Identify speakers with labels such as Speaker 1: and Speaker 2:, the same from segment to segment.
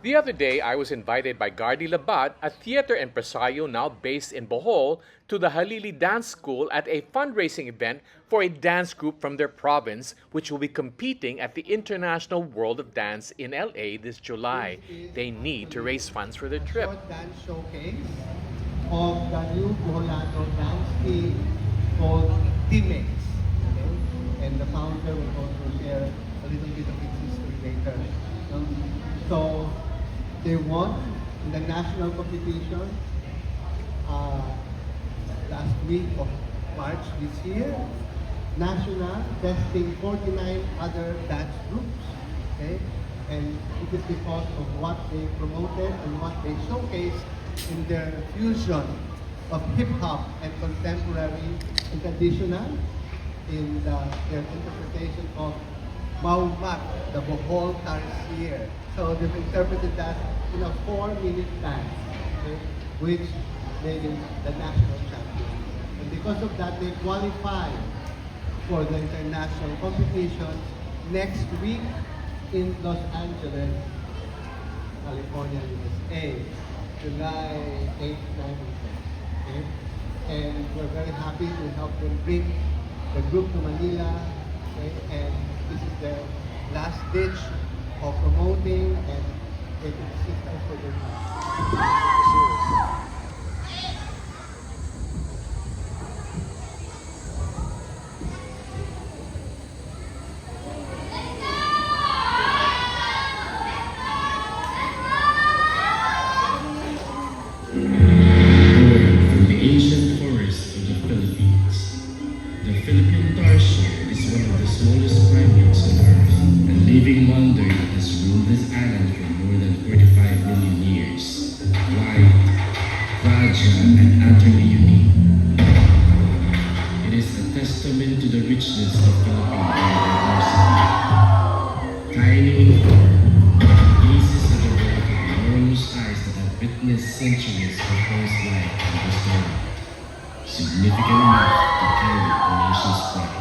Speaker 1: The other day, I was invited by Gardy Labat, a theater impresario now based in Bohol, to the Halili Dance School at a fundraising event for a dance group from their province, which will be competing at the International World of Dance in LA this July. They need to raise funds for their trip.
Speaker 2: Short dance showcase of the new Boholano dance team called Teammates. Okay? And the founder will also share a little bit of its history later. So they won in the national competition last week of March this year. National testing 49 other dance groups. Okay? And it is because of what they promoted and what they showcased in their fusion of hip-hop and contemporary and traditional in their interpretation of Maumat, the Bohol Tarsier. So they've interpreted that in a 4-minute dance, okay, which made them the national champion. And because of that, they qualified for the international competitions next week in Los Angeles, California, USA, July 8th, 9th, and 10th. Okay? And we're very happy to help them bring the group to Manila. Okay? And this is their last ditch of promoting and getting assistance for their
Speaker 3: From the ancient forests of the Philippines, the Philippine tarsier is one of the smallest primates on Earth, a living wonder that has ruled this island for more than 45 million years. Wide, fragile, and utterly unique. It is a testament to the richness of Philippine biodiversity. Tiny in form, pieces of the world with enormous eyes that have witnessed centuries of Earth's life and history. Significant enough to carry a nation's pride.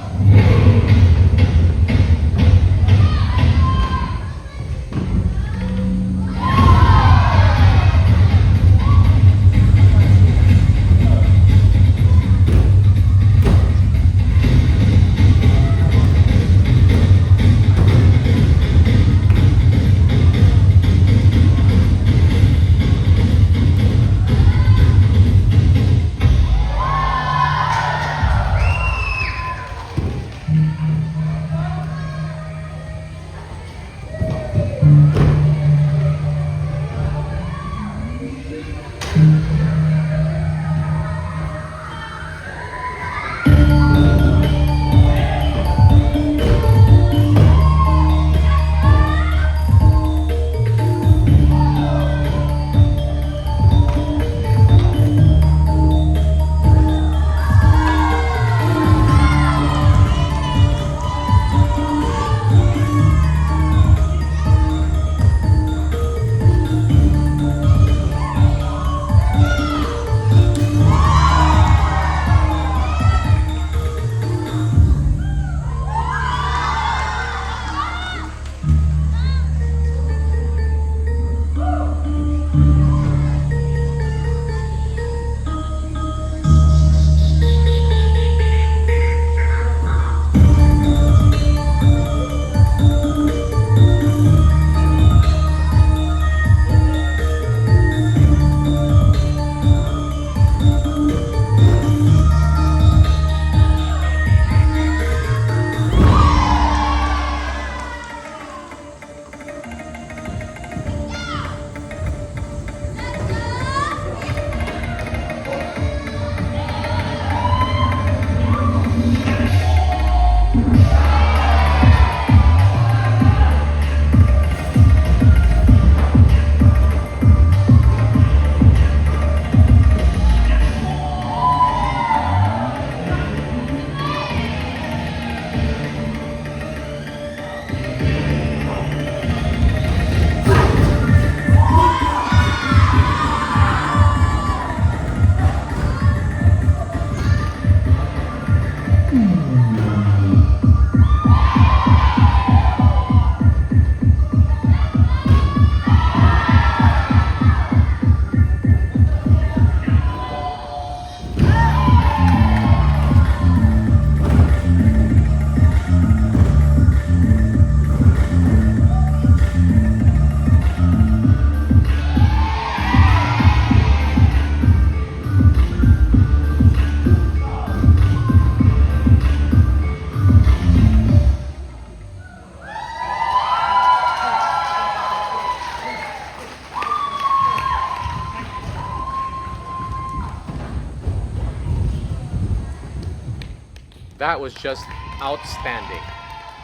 Speaker 1: That was just outstanding.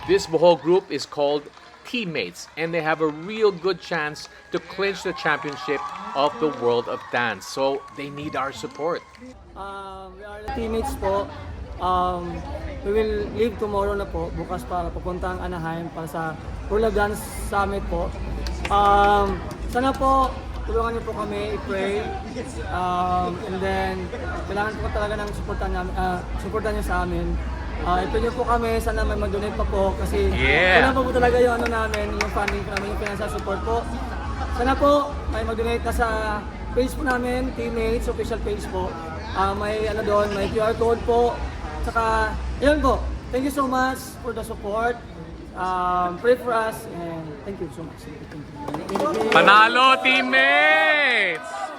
Speaker 1: This Bohol group is called Teammates, and they have a real good chance to clinch the championship of the world of dance. So they need our support.
Speaker 4: We are the teammates po. We will leave tomorrow na po, bukas para papunta ang Anaheim para sa World of Dance Summit po. Sana po, tulungan niyo po kami i-pray. And then, kailangan po talaga ng supportan niyo sa amin. I-pray niyo po kami, sana may mag-donate pa po kasi kailangan po talaga yung ano namin, yung funding po namin, yung financial support po. Sana po, may mag-donate na sa page po namin, Teammates, official page po. May ano doon, may QR code po. Saka, yun po. Thank you so much for the support. Pray for us and thank you so much.
Speaker 1: Panalo, teammates!